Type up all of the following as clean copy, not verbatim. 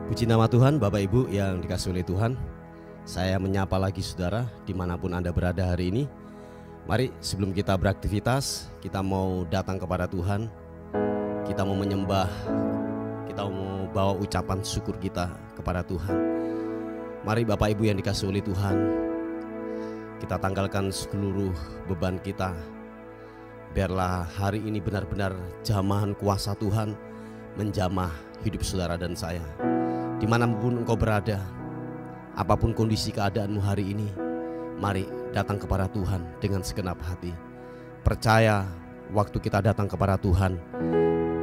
Puji nama Tuhan, Bapak Ibu yang dikasihi oleh Tuhan. Saya menyapa lagi saudara dimanapun Anda berada hari ini. Mari sebelum kita beraktivitas, kita mau datang kepada Tuhan. Kita mau menyembah, kita mau bawa ucapan syukur kita kepada Tuhan. Mari Bapak Ibu yang dikasihi oleh Tuhan, kita tanggalkan seluruh beban kita. Biarlah hari ini benar-benar jamahan kuasa Tuhan menjamah hidup saudara dan saya. Dimanapun engkau berada, apapun kondisi keadaanmu hari ini, mari datang kepada Tuhan dengan segenap hati. Percaya waktu kita datang kepada Tuhan,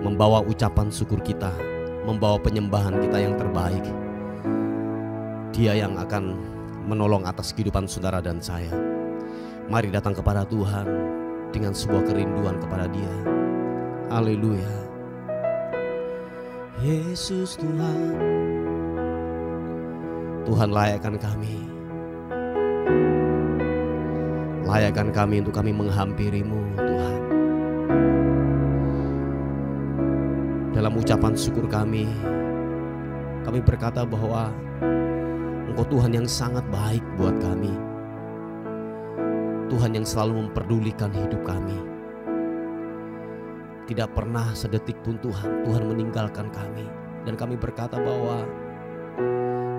membawa ucapan syukur kita, membawa penyembahan kita yang terbaik, Dia yang akan menolong atas kehidupan saudara dan saya. Mari datang kepada Tuhan dengan sebuah kerinduan kepada Dia. Haleluya. Yesus Tuhan, Tuhan layakkan kami. Layakkan kami untuk kami menghampiri-Mu Tuhan. Dalam ucapan syukur kami berkata bahwa Engkau Tuhan yang sangat baik buat kami. Tuhan yang selalu memperdulikan hidup kami. Tidak pernah sedetik pun Tuhan meninggalkan kami. Dan kami berkata bahwa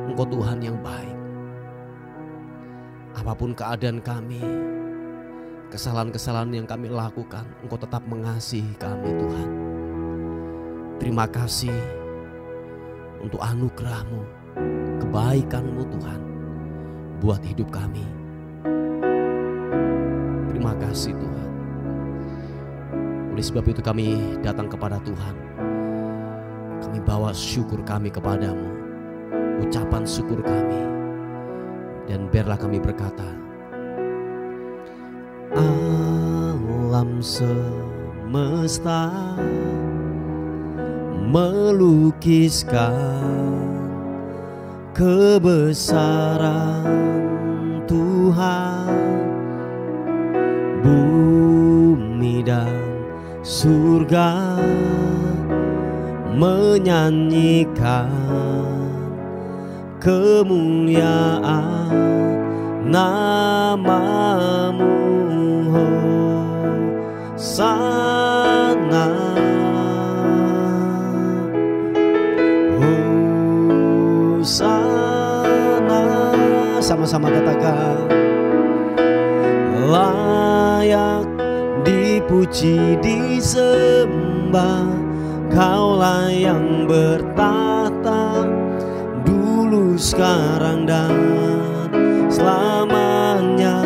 Engkau Tuhan yang baik. Apapun keadaan kami, kesalahan-kesalahan yang kami lakukan, Engkau tetap mengasihi kami Tuhan. Terima kasih untuk anugerah-Mu, kebaikan-Mu Tuhan buat hidup kami. Terima kasih Tuhan. Oleh sebab itu kami datang kepada Tuhan. Kami bawa syukur kami kepadamu, ucapan syukur kami. Dan biarlah kami berkata, alam semesta melukiskan kebesaran Tuhan. Bumi dan surga menyanyikan kemuliaan nama-Mu. Hosana, Hosana. Sama-sama katakan, layak dipuji disembah, Kaulah yang bertata dulu, sekarang dan selamanya.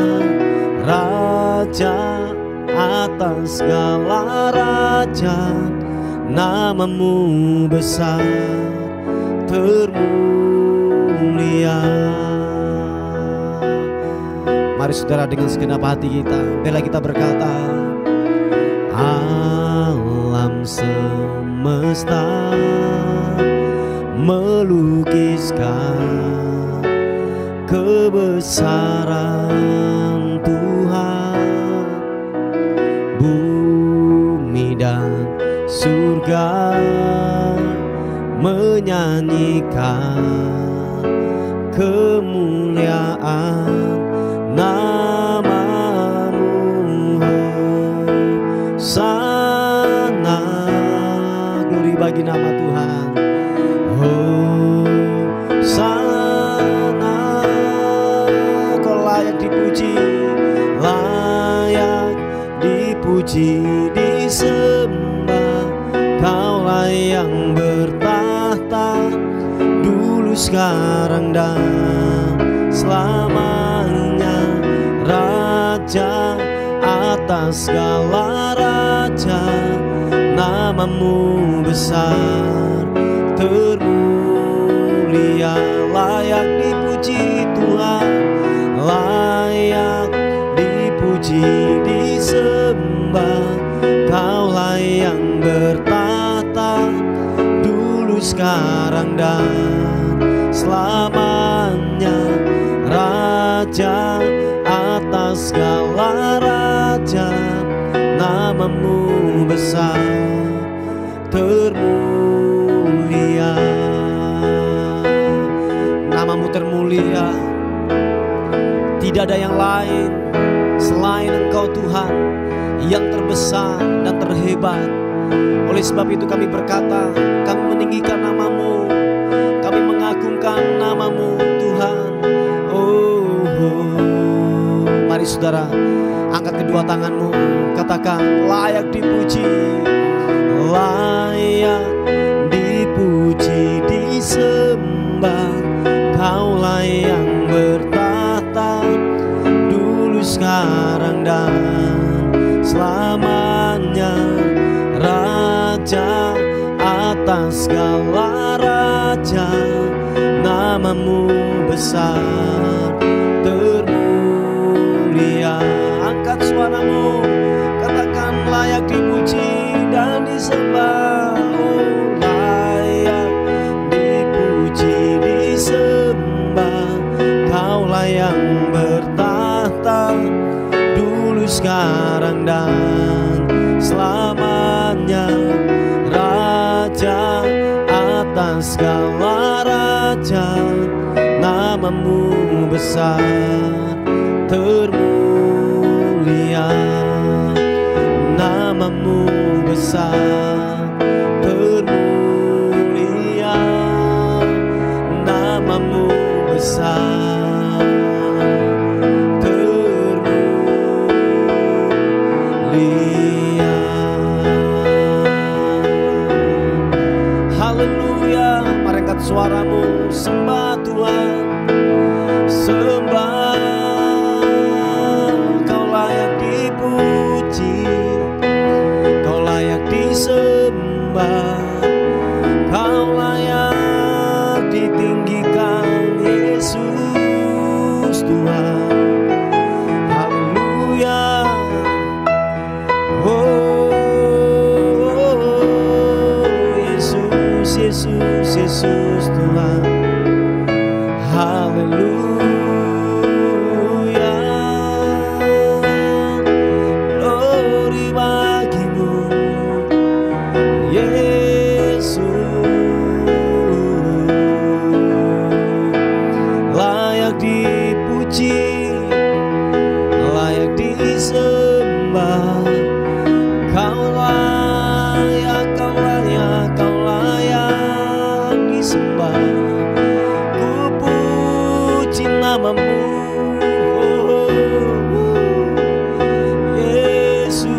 Raja atas segala raja, nama-Mu besar termulia. Mari saudara dengan segenap hati kita, bila kita berkata, alam semesta melukiskan kebesaran Tuhan. Bumi dan surga menyanyikan kemuliaan nama-Mu. Hosana, glori bagi nama Tuhan. Hosana, Kau layak dipuji, layak dipuji disembah. Kaulah yang bertahta dulu, sekarang dan selamanya. Raja atas segala raja, nama-Mu besar termulia. Layak dipuji Tuhan, layak dipuji disembah. Kaulah yang bertahta dulu, sekarang dan selamanya. Raja atas segala raja, nama-Mu besar termulia. Namamu termulia. Tidak ada yang lain selain Engkau Tuhan yang terbesar dan terhebat. Oleh sebab itu kami berkata, kami meninggikan Namamu, kami mengagungkan Namamu Tuhan. Mari saudara, angkat kedua tanganmu, katakan layak dipuji, layak dipuji, disembah. Kaulah yang bertahta dulu, sekarang dan selamanya, Raja atas segala raja. Namamu besar termulia. Angkat suaramu, katakan layak dipuji dan disembah. Layak dipuji, disembah. Kaulah yang bertahta dulu, sekarang dan selamanya, Raja atas segala raja. Namamu besar termulia. Namamu besar termulia. Namamu besar termulia. Haleluya. Mari angkat suaramu, sembah Tuhan, sembah. Kau layak dipuji, Kau layak disembah, Kau layak ditinggikan, Yesus Tuhan. Haleluya. Yesus, Yesus, Yesus Tuhan. Haleluya. Glory bagimu, Yesus. Layak dipuji, layak disembah. Kau layak, Kau layak, Kau layak disembah. Ku puji namamu, Yesus.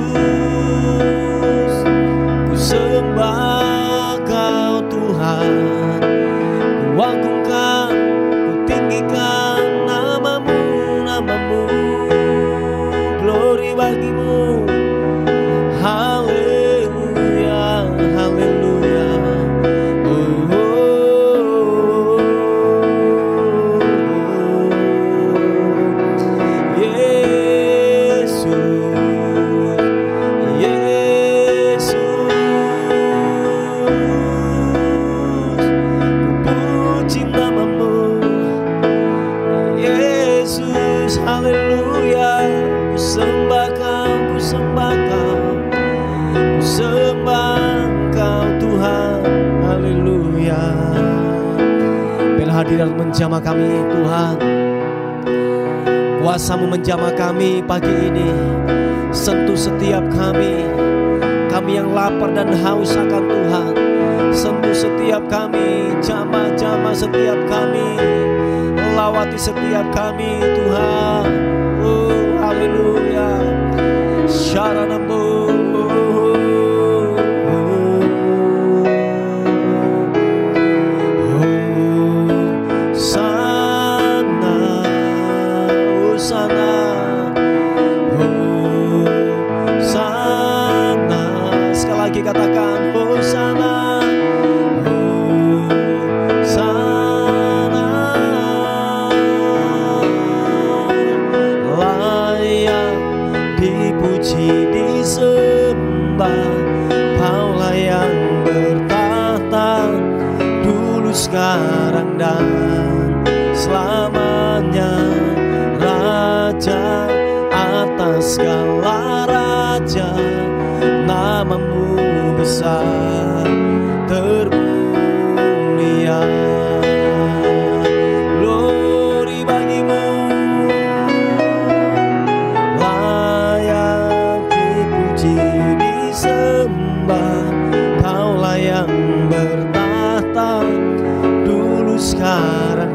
Ku sembah Kau Tuhan, ku agungkan, ku tinggikan namamu, namamu. Glory bagimu. Haleluya, haleluya. Yesus, Yesus. Ku puji namamu, Yesus. Haleluya. Ku sembah Kau, ku sembah Kau, ku sembah Kau Tuhan. Haleluya. Biarlah hadirat menjamah kami Tuhan, kuasa-Mu menjamah kami pagi ini. Sentuh setiap kami, kami yang lapar dan haus akan Tuhan. Sentuh setiap kami, jamah-jamah setiap kami, lawati setiap kami Tuhan. Oh haleluya. Syaranambu. Katakan Hosana, Hosana. Layak dipuji, disembah. Kaulah yang bertahta dulu, sekarang dan selamanya, Raja atas segala raja. Namamu besar termulia.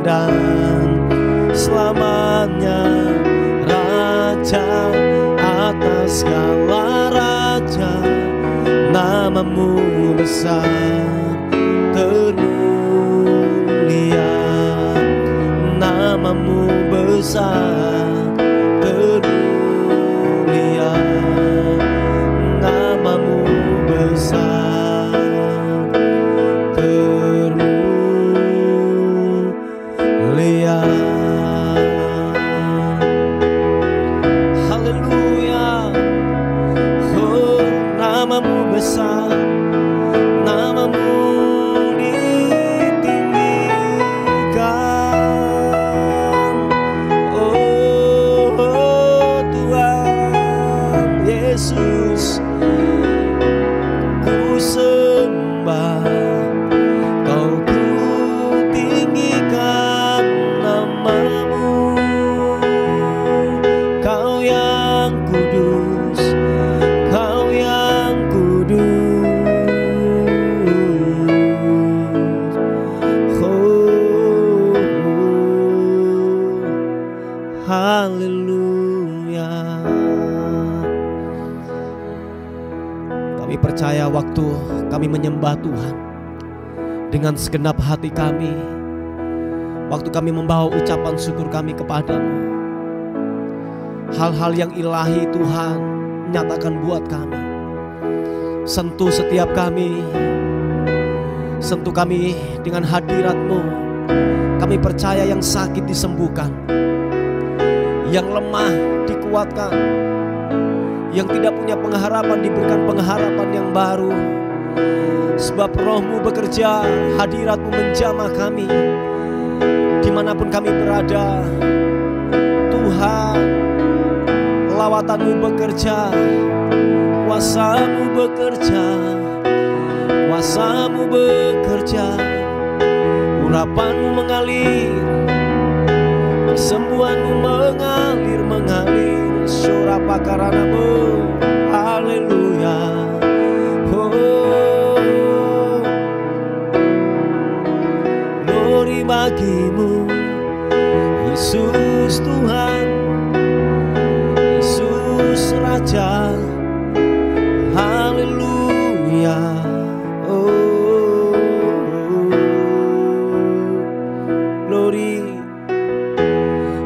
dan selamanya, Raja atas segala raja. Namamu besar termulia, namamu besar termulia, namamu besar termulia. Haleluya. Oh, namamu besar, namamu ditinggikan. Oh, Tuhan Yesus, ku sembah, Kau ku tinggikan namamu. Kau yang kudus, Kau yang kudus. Oh, haleluya. Kami percaya waktu kami menyembah Tuhan dengan segenap hati kami, waktu kami membawa ucapan syukur kami kepadamu, hal-hal yang ilahi Tuhan nyatakan buat kami. Sentuh setiap kami, sentuh kami dengan hadirat-Mu. Kami percaya yang sakit disembuhkan, yang lemah dikuatkan, yang tidak punya pengharapan diberikan pengharapan yang baru. Sebab Roh-Mu bekerja, hadirat-Mu menjamah kami dimanapun kami berada. Tuhan, lawatan-Mu bekerja, kuasa-Mu bekerja, kuasa-Mu bekerja, urapan-Mu mengalir, kesembuhan-Mu mengalir, surapa karana-Mu. Haleluya. Oh, glory bagi-Mu Yesus Tuhan, Yesus Raja. Haleluya. Oh, glory.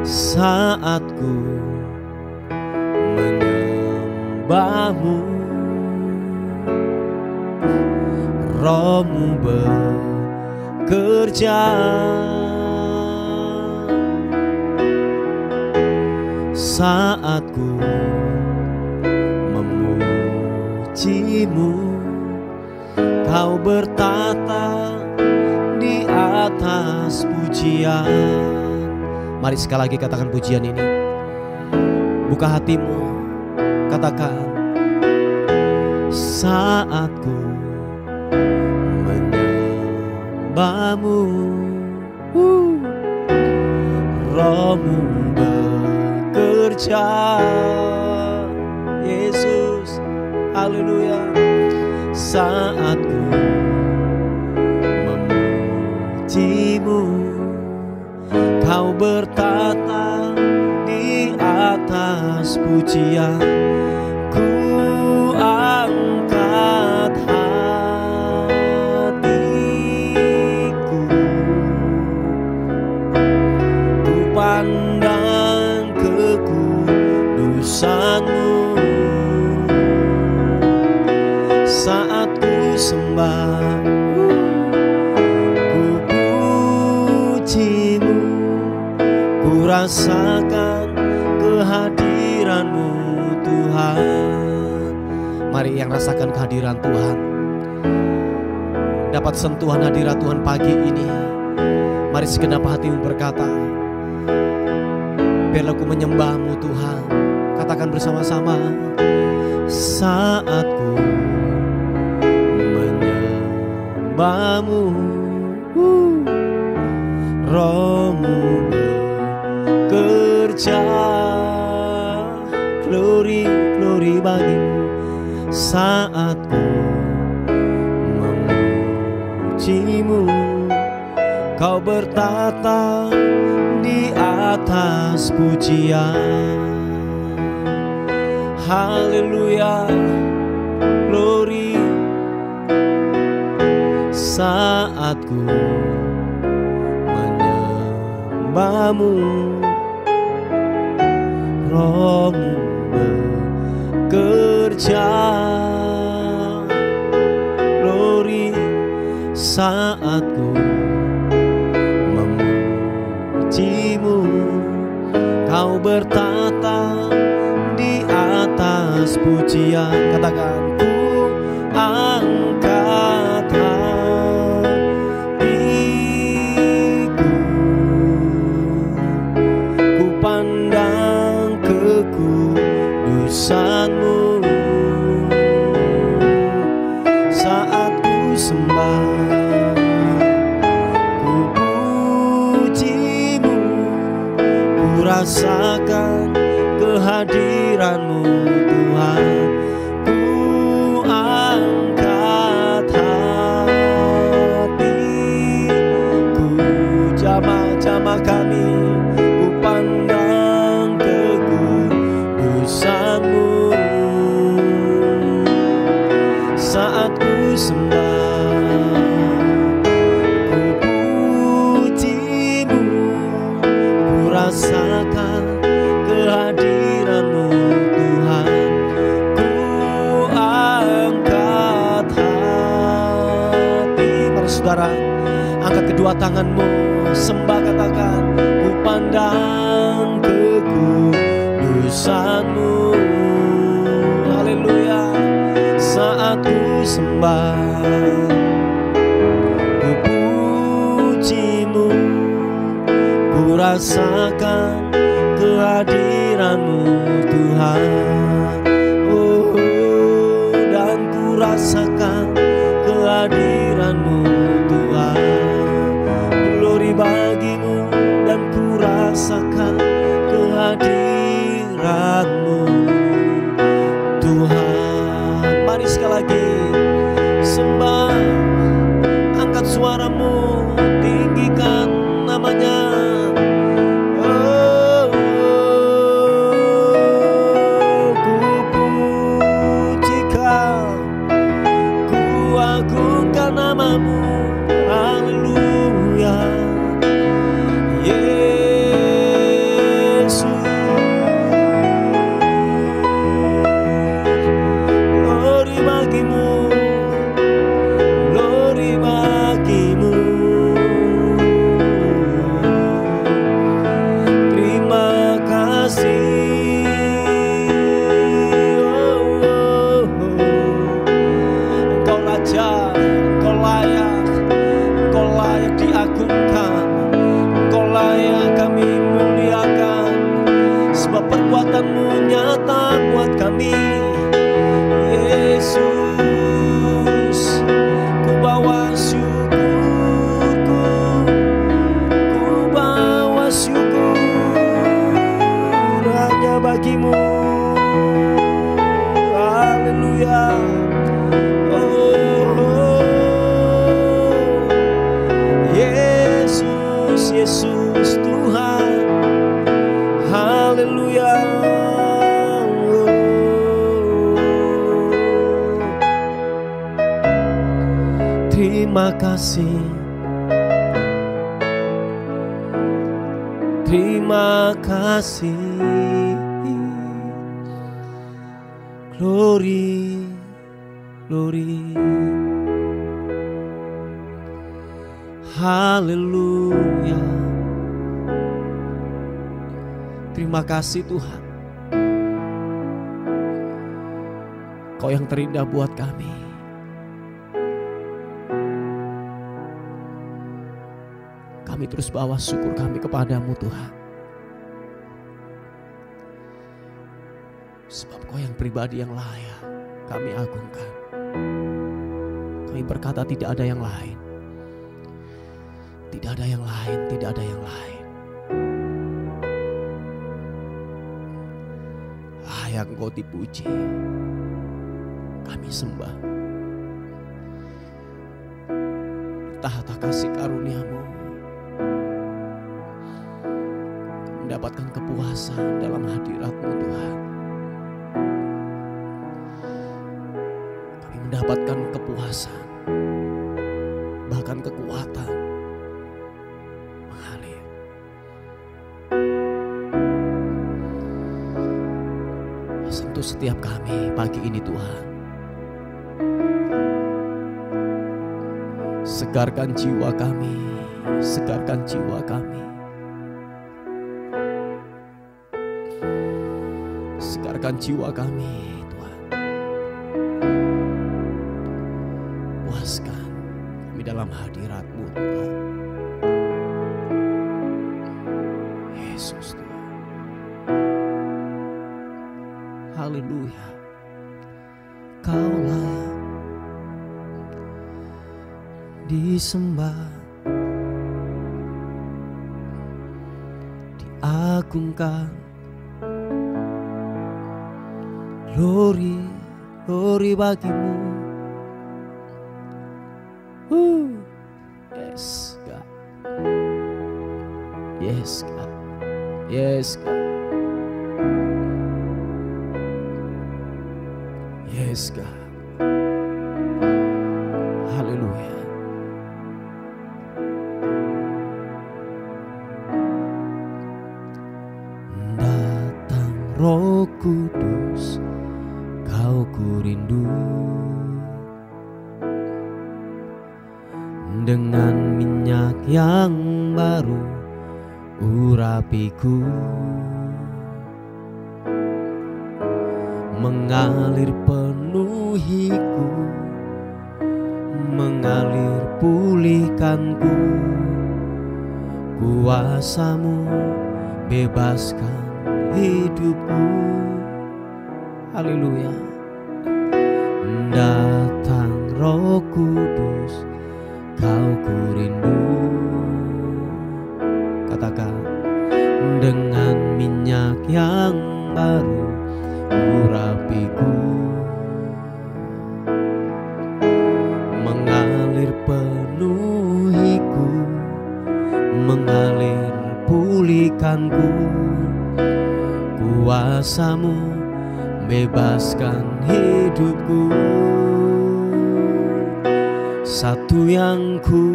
Saat ku menyembah-Mu, Roh-Mu bekerja. Saat ku memuji-Mu, Kau bertata di atas pujian. Mari sekali lagi katakan pujian ini. Buka hatimu, katakan. Saat ku menyembah-Mu, Roh-Mu bekerja. Yesus, haleluya. Saat ku memuji-Mu, Kau bertata di atas pujian. Ku angkat hatiku, ku pandang kekudusan-Mu. Saat ku sembah, ku puji-Mu, ku rasakan kehadiran-Mu Tuhan. Mari yang rasakan kehadiran Tuhan, dapat sentuhan hadirat Tuhan pagi ini. Mari segenap hatimu berkata, biarlah ku menyembah-Mu Tuhan. Katakan bersama-sama. Saat ku menyembah-Mu, Roh-Mu bekerja. Glory, glory bagi-Mu. Saat ku memuji-Mu, Kau bertata di atas pujian. Haleluya, glory. Saat ku menyembahmu, Rohmu bekerja. Glory, saat ku memujimu, Kau bertata di atas pujian. Katakan, ku angkat hatiku, ku pandang kekudusan-Mu. Saat ku sembah, ku puji-Mu, ku rasakan kehadiran-Mu Tuhan. Ku angkat hatiku, jamaah-jamaah kami, ku pandang kekudusan-Mu. Saat ku sembah, ku puji-Mu, ku rasakan kehadiran-Mu Tuhan. Ku angkat hati. Para saudara, angkat kedua tanganmu, sembah, katakan, ku pandang kekudusan-Mu. Haleluya. Saat ku sembah, ku puji-Mu, ku rasakan kehadiran-Mu Tuhan. Oh, dan ku rasakan kehadiran-Mu Tuhan. Glory bagi-Mu, dan ku rasakan kehadiran-Mu Tuhan. Mari sekali lagi sembah, angkat suaramu, tinggikan namanya. Ku pujikan, ku agungkan nama-Mu. Haleluya, Yesus. Glory bagi-Mu, glory bagi-Mu. Terima kasih. Engkau Raja, Engkau layak, Engkau layak diagungkan, Engkau layak kami muliakan, sebab perbuatan-Mu nyata buat kami. Yesus, ku bawa syukurku, ku bawa syukur hanya bagi-Mu. Haleluya. Yesus, Yesus Tuhan. Haleluya. Terima kasih, terima kasih. Glory, glory. Haleluya. Terima kasih Tuhan, Kau yang terindah buat kami. Kami terus bawa syukur kami kepadamu Tuhan, sebab Kau yang pribadi yang layak kami agungkan. Kami berkata tidak ada yang lain, tidak ada yang lain, tidak ada yang lain. Layak Engkau dipuji, kami sembah. Tahta kasih karunia-Mu mendapatkan kepuasan dalam hadirat-Mu Tuhan. Kami mendapatkan kepuasan, bahkan kekuatan mengalir. Sentuh setiap kami pagi ini Tuhan. Segarkan jiwa kami, segarkan jiwa kami. Segarkan jiwa kami Tuhan. Puaskan kami dalam hadirat-Mu Tuhan. Yesus Tuhan. Haleluya. Kau layak disembah, diagungkan. Glory, glory bagimu. Yes God, yes God, yes God, yes God. Haleluya. Datang Roh Kudus, Kau ku rindu. Dengan minyak yang baru urapiku, mengalir penuhiku, mengalir pulihkanku. Kuasa-Mu bebaskan hidupku. Haleluya. Datang Roh Kudus, Kau ku rindu. Katakan, dengan minyak yang baru urapiku, mengalir penuhiku, mengalir pulihkanku. Kuasa-Mu bebaskan hidupku. Satu yang ku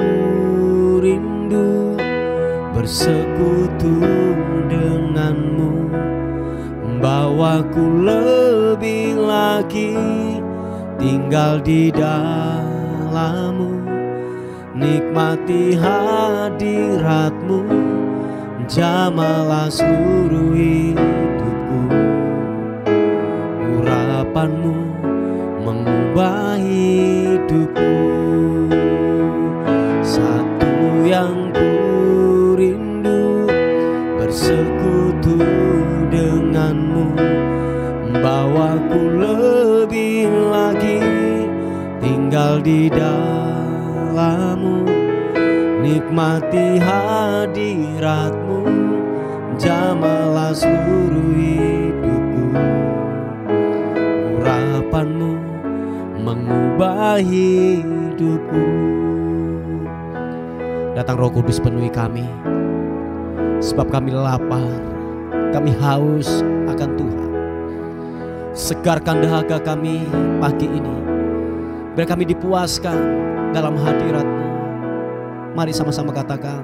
rindu, bersekutu denganmu, bawaku lebih lagi tinggal di dalam-Mu, nikmati hadirat-Mu, jamalah seluruh hidupku. Urapan-Mu mengubah hidupku. Satu yang ku rindu, bersekutu denganmu, bawaku lebih lagi tinggal di dalam-Mu, nikmati hadirat-Mu, jamalah seluruh hidupku. Urapan-Mu mengubah hidupku. Datang Roh Kudus, penuhi kami, sebab kami lapar, kami haus akan Tuhan. Segarkan dahaga kami pagi ini, biar kami dipuaskan dalam hadirat-Mu. Mari sama-sama katakan,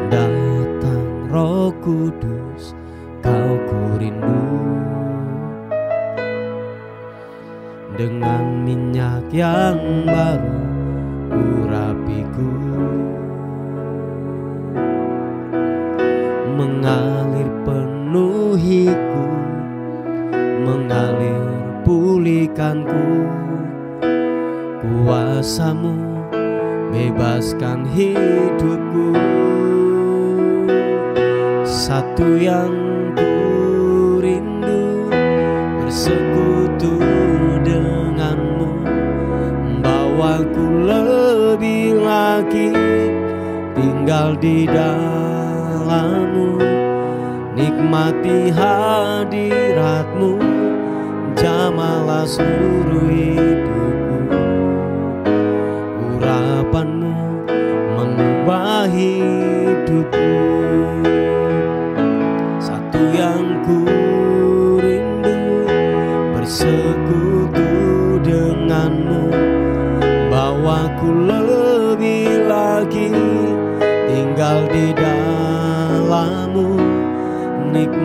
datang Roh Kudus, Kau ku rindu. Dengan minyak yang baru urapiku, mengalir penuhiku, mengalir pulihkanku. Kuasa-Mu bebaskan hidupku. Satu yang ku rindu, bersekutu denganmu, bawaku lebih lagi tinggal di dalam-Mu, nikmati hadirat-Mu, jamalah seluruh hidupku. Urapan-Mu mengubah hidupku.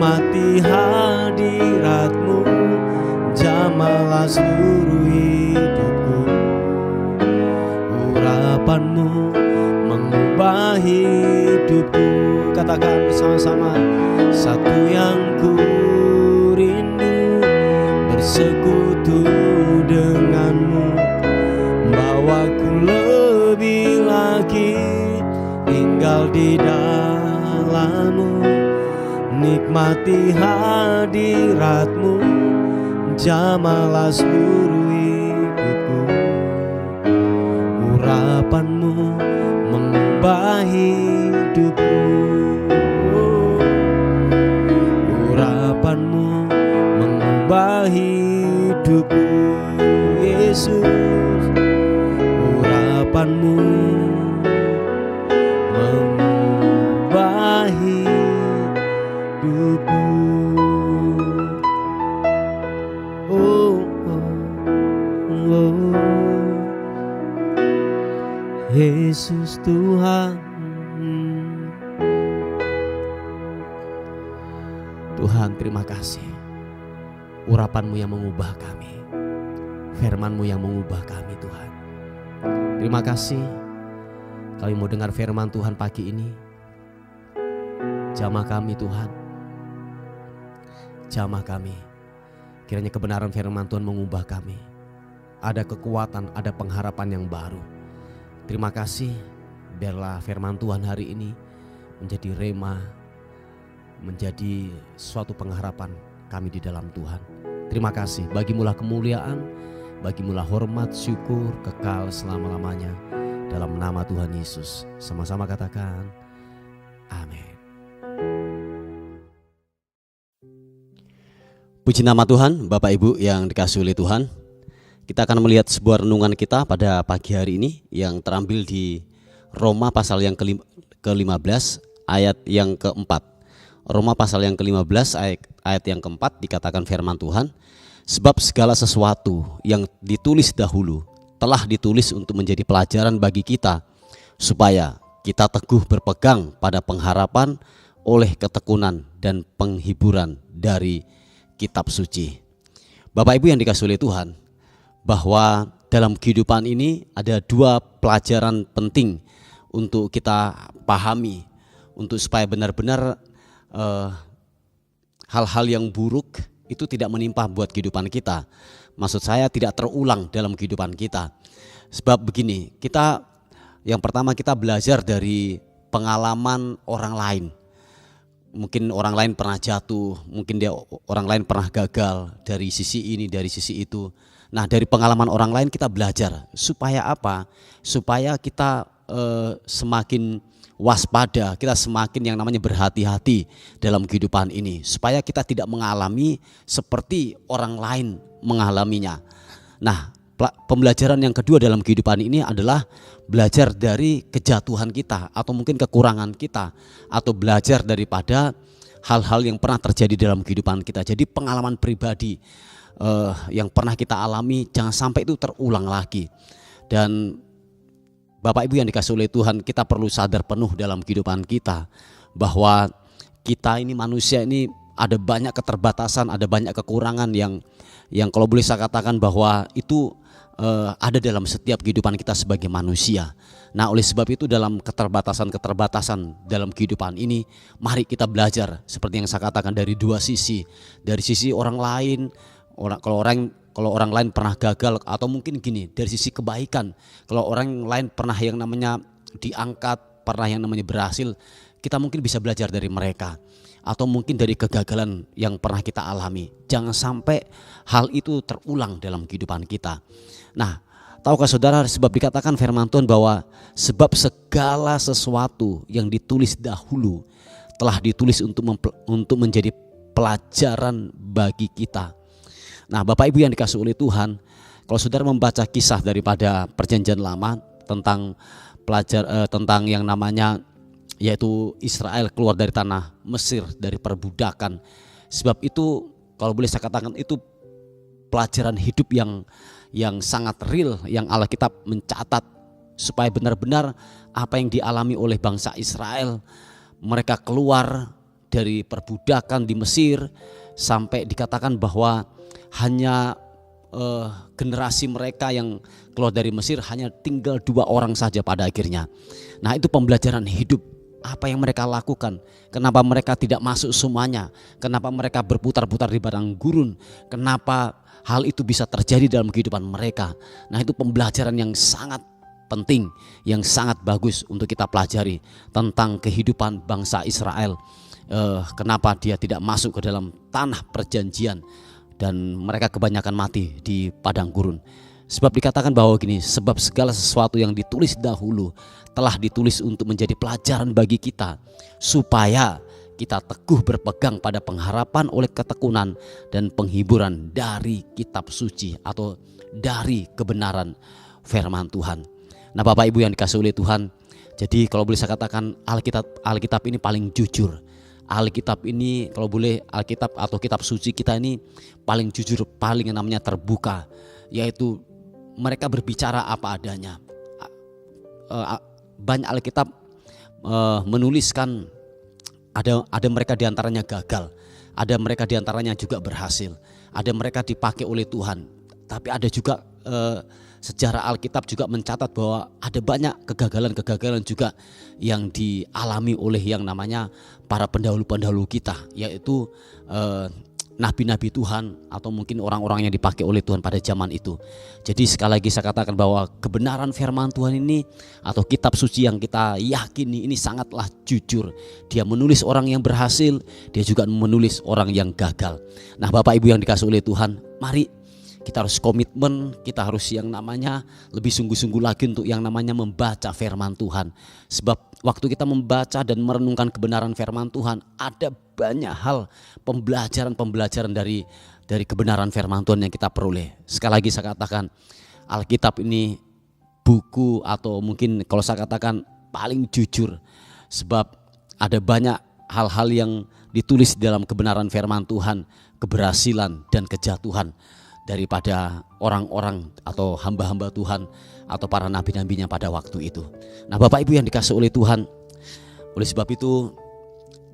nikmati hadirat-Mu, jamahlah seluruh hidupku. Urapan-Mu mengubah hidupku. Katakan bersama-sama, satu yang ku rindu, bersekutu dengan-Mu, bawaku lebih lagi tinggal di dalam-Mu. Nikmati hadirat-Mu, jamahlah seluruh hidupku. Urapan-Mu mengubah hidupku. Urapan-Mu mengubah hidupku, Yesus. Urapan-Mu mengubah hidupku. Oh, oh, oh. Yesus Tuhan. Tuhan, terima kasih. Urapan-Mu yang mengubah kami, firman-Mu yang mengubah kami, Tuhan. Terima kasih kami mau dengar firman Tuhan pagi ini. Jamah kami, Tuhan. Jamah kami. Kiranya kebenaran firman Tuhan mengubah kami. Ada kekuatan, ada pengharapan yang baru. Terima kasih, biarlah firman Tuhan hari ini menjadi rema, menjadi suatu pengharapan kami di dalam Tuhan. Terima kasih, bagimulah kemuliaan, bagimulah hormat, syukur, kekal selama-lamanya. Dalam nama Tuhan Yesus, sama-sama katakan, amin. Puji nama Tuhan, Bapak Ibu yang dikasihi oleh Tuhan. Kita akan melihat sebuah renungan kita pada pagi hari ini yang terambil di Roma pasal yang ke-15 ayat yang keempat. Roma pasal yang ke-15 ayat yang keempat dikatakan firman Tuhan, sebab segala sesuatu yang ditulis dahulu telah ditulis untuk menjadi pelajaran bagi kita, supaya kita teguh berpegang pada pengharapan oleh ketekunan dan penghiburan dari kitab suci. Bapak Ibu yang dikasihi oleh Tuhan, bahwa dalam kehidupan ini ada dua pelajaran penting untuk kita pahami, untuk supaya benar-benar hal-hal yang buruk itu tidak menimpa buat kehidupan kita. Maksud saya tidak terulang dalam kehidupan kita. Sebab begini, yang pertama kita belajar dari pengalaman orang lain. Mungkin orang lain pernah jatuh, mungkin orang lain pernah gagal dari sisi ini, dari sisi itu. Nah, dari pengalaman orang lain kita belajar supaya apa? Supaya kita semakin waspada, kita semakin yang namanya berhati-hati dalam kehidupan ini, supaya kita tidak mengalami seperti orang lain mengalaminya. Nah, pembelajaran yang kedua dalam kehidupan ini adalah belajar dari kejatuhan kita atau mungkin kekurangan kita, atau belajar daripada hal-hal yang pernah terjadi dalam kehidupan kita. Jadi pengalaman pribadi yang pernah kita alami jangan sampai itu terulang lagi. Dan Bapak Ibu yang dikasihi oleh Tuhan, kita perlu sadar penuh dalam kehidupan kita bahwa kita ini manusia ini ada banyak keterbatasan, ada banyak kekurangan yang kalau boleh saya katakan bahwa itu ada dalam setiap kehidupan kita sebagai manusia. Nah, oleh sebab itu dalam keterbatasan dalam kehidupan ini, mari kita belajar seperti yang saya katakan dari dua sisi. Dari sisi orang lain, kalau orang lain pernah gagal, atau mungkin gini, dari sisi kebaikan, kalau orang lain pernah yang namanya diangkat, pernah yang namanya berhasil, kita mungkin bisa belajar dari mereka. Atau mungkin dari kegagalan yang pernah kita alami. Jangan sampai hal itu terulang dalam kehidupan kita. Nah, tahukah saudara, sebab dikatakan firman Tuhan bahwa sebab segala sesuatu yang ditulis dahulu telah ditulis untuk menjadi pelajaran bagi kita. Nah, Bapak Ibu yang dikasihi oleh Tuhan, kalau saudara membaca kisah daripada Perjanjian Lama tentang yang namanya yaitu Israel keluar dari tanah Mesir, dari perbudakan. Sebab itu kalau boleh saya katakan itu pelajaran hidup yang sangat real yang Alkitab mencatat, supaya benar-benar apa yang dialami oleh bangsa Israel, mereka keluar dari perbudakan di Mesir, sampai dikatakan bahwa hanya generasi mereka yang keluar dari Mesir hanya tinggal 2 orang saja pada akhirnya. Nah, itu pembelajaran hidup. Apa yang mereka lakukan, kenapa mereka tidak masuk semuanya, kenapa mereka berputar-putar di padang gurun, kenapa hal itu bisa terjadi dalam kehidupan mereka. Nah, itu pembelajaran yang sangat penting, yang sangat bagus untuk kita pelajari tentang kehidupan bangsa Israel. Kenapa dia tidak masuk ke dalam tanah perjanjian dan mereka kebanyakan mati di padang gurun. Sebab dikatakan bahwa gini, sebab segala sesuatu yang ditulis dahulu telah ditulis untuk menjadi pelajaran bagi kita, supaya kita teguh berpegang pada pengharapan oleh ketekunan dan penghiburan dari kitab suci atau dari kebenaran firman Tuhan. Nah, Bapak Ibu yang dikasihi oleh Tuhan, jadi kalau boleh saya katakan Alkitab ini paling jujur. Alkitab ini kalau boleh, Alkitab atau kitab suci kita ini paling jujur, paling yang namanya terbuka, yaitu mereka berbicara apa adanya. Banyak Alkitab menuliskan ada mereka diantaranya gagal, ada mereka diantaranya juga berhasil, ada mereka dipakai oleh Tuhan. Tapi ada juga sejarah Alkitab juga mencatat bahwa ada banyak kegagalan-kegagalan juga yang dialami oleh yang namanya para pendahulu-pendahulu kita, yaitu nabi-nabi Tuhan atau mungkin orang-orang yang dipakai oleh Tuhan pada zaman itu. Jadi sekali lagi saya katakan bahwa kebenaran firman Tuhan ini atau kitab suci yang kita yakini ini sangatlah jujur. Dia menulis orang yang berhasil, dia juga menulis orang yang gagal. Nah, Bapak Ibu yang dikasihi oleh Tuhan, mari kita harus komitmen, kita harus yang namanya lebih sungguh-sungguh lagi untuk yang namanya membaca firman Tuhan. Sebab waktu kita membaca dan merenungkan kebenaran firman Tuhan, ada banyak hal pembelajaran dari kebenaran firman Tuhan yang kita peroleh. Sekali lagi saya katakan, Alkitab ini buku atau mungkin kalau saya katakan paling jujur. Sebab ada banyak hal-hal yang ditulis dalam kebenaran firman Tuhan, keberhasilan dan kejatuhan daripada orang-orang atau hamba-hamba Tuhan atau para nabi-nabinya pada waktu itu. Nah, Bapak Ibu yang dikasihi oleh Tuhan, oleh sebab itu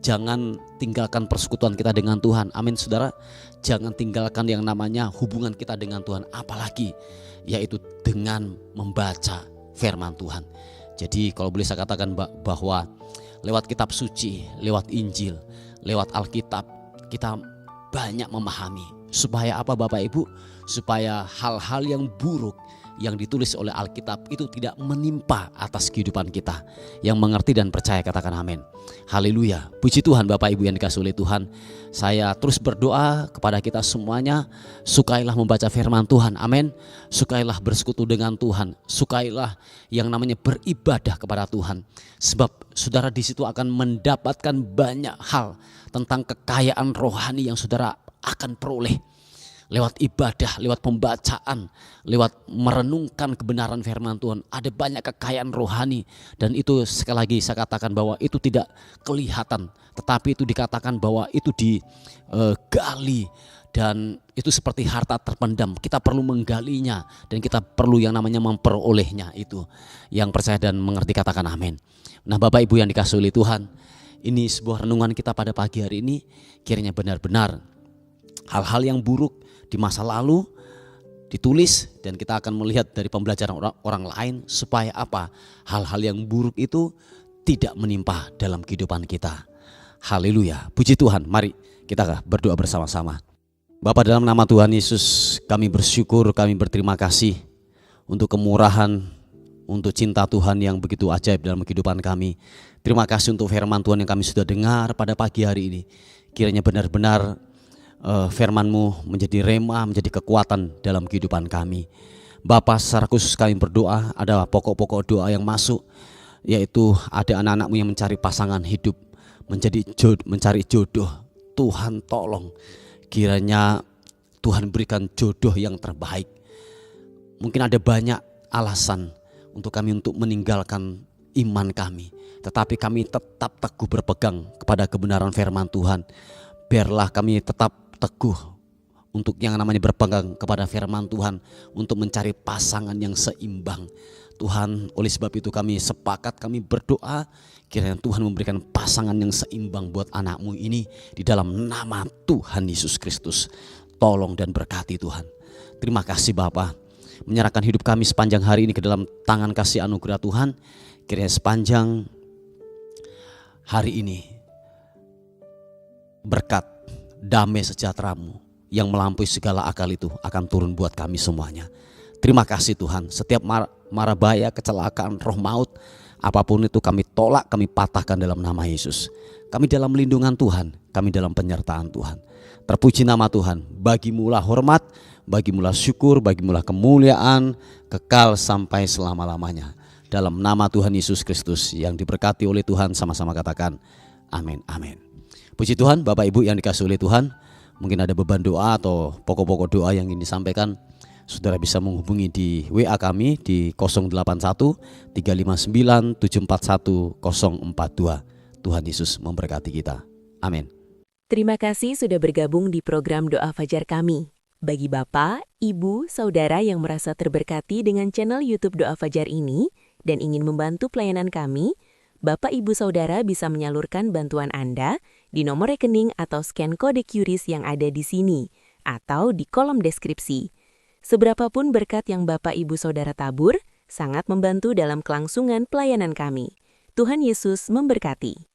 jangan tinggalkan persekutuan kita dengan Tuhan. Amin, saudara. Jangan tinggalkan yang namanya hubungan kita dengan Tuhan, apalagi yaitu dengan membaca firman Tuhan. Jadi kalau boleh saya katakan bahwa lewat kitab suci, lewat Injil, lewat Alkitab, kita banyak memahami. Supaya apa, Bapak Ibu? Supaya hal-hal yang buruk yang ditulis oleh Alkitab itu tidak menimpa atas kehidupan kita. Yang mengerti dan percaya katakan amin. Haleluya. Puji Tuhan, Bapak Ibu yang dikasihi oleh Tuhan. Saya terus berdoa kepada kita semuanya, sukailah membaca firman Tuhan. Amin. Sukailah bersekutu dengan Tuhan. Sukailah yang namanya beribadah kepada Tuhan. Sebab saudara di situ akan mendapatkan banyak hal tentang kekayaan rohani yang saudara akan peroleh lewat ibadah, lewat pembacaan, lewat merenungkan kebenaran firman Tuhan. Ada banyak kekayaan rohani, dan itu sekali lagi saya katakan bahwa itu tidak kelihatan, tetapi itu dikatakan bahwa itu digali, dan itu seperti harta terpendam. Kita perlu menggalinya dan kita perlu yang namanya memperolehnya. Itu yang percaya dan mengerti katakan amin. Nah, Bapak Ibu yang dikasihi oleh Tuhan, ini sebuah renungan kita pada pagi hari ini. Kiranya benar-benar hal-hal yang buruk di masa lalu ditulis dan kita akan melihat dari pembelajaran orang lain, supaya apa? Hal-hal yang buruk itu tidak menimpa dalam kehidupan kita. Haleluya. Puji Tuhan. Mari kita berdoa bersama-sama. Bapa, dalam nama Tuhan Yesus, kami bersyukur, kami berterima kasih untuk kemurahan, untuk cinta Tuhan yang begitu ajaib dalam kehidupan kami. Terima kasih untuk firman Tuhan yang kami sudah dengar pada pagi hari ini. Kiranya benar-benar firman-Mu menjadi rema, menjadi kekuatan dalam kehidupan kami. Bapa, secara khusus kami berdoa, ada pokok-pokok doa yang masuk, yaitu ada anak-anak-Mu yang mencari pasangan hidup, mencari jodoh. Tuhan tolong, kiranya Tuhan berikan jodoh yang terbaik. Mungkin ada banyak alasan untuk kami untuk meninggalkan iman kami, tetapi kami tetap teguh berpegang kepada kebenaran firman Tuhan. Biarlah kami tetap teguh untuk yang namanya berpegang kepada firman Tuhan, untuk mencari pasangan yang seimbang. Tuhan, oleh sebab itu kami sepakat, kami berdoa kiranya Tuhan memberikan pasangan yang seimbang buat anak-Mu ini di dalam nama Tuhan Yesus Kristus. Tolong dan berkati Tuhan. Terima kasih Bapa, menyerahkan hidup kami sepanjang hari ini ke dalam tangan kasih anugerah Tuhan. Kiranya sepanjang hari ini berkat damai sejahtera-Mu yang melampaui segala akal itu akan turun buat kami semuanya. Terima kasih Tuhan, setiap mara bahaya, kecelakaan, roh maut, apapun itu kami tolak, kami patahkan dalam nama Yesus. Kami dalam lindungan Tuhan, kami dalam penyertaan Tuhan. Terpuji nama Tuhan, bagimulah hormat, bagimulah syukur, bagimulah kemuliaan, kekal sampai selama-lamanya. Dalam nama Tuhan Yesus Kristus yang diberkati oleh Tuhan, sama-sama katakan amin, amin. Puji Tuhan, Bapak Ibu yang dikasihi oleh Tuhan, mungkin ada beban doa atau pokok-pokok doa yang ingin disampaikan, saudara bisa menghubungi di WA kami di 081 359 741 042. Tuhan Yesus memberkati kita. Amin. Terima kasih sudah bergabung di program Doa Fajar kami. Bagi Bapak, Ibu, Saudara yang merasa terberkati dengan channel YouTube Doa Fajar ini dan ingin membantu pelayanan kami, Bapak, Ibu, Saudara bisa menyalurkan bantuan Anda di nomor rekening atau scan kode QRIS yang ada di sini atau di kolom deskripsi. Seberapapun berkat yang Bapak, Ibu, Saudara tabur, sangat membantu dalam kelangsungan pelayanan kami. Tuhan Yesus memberkati.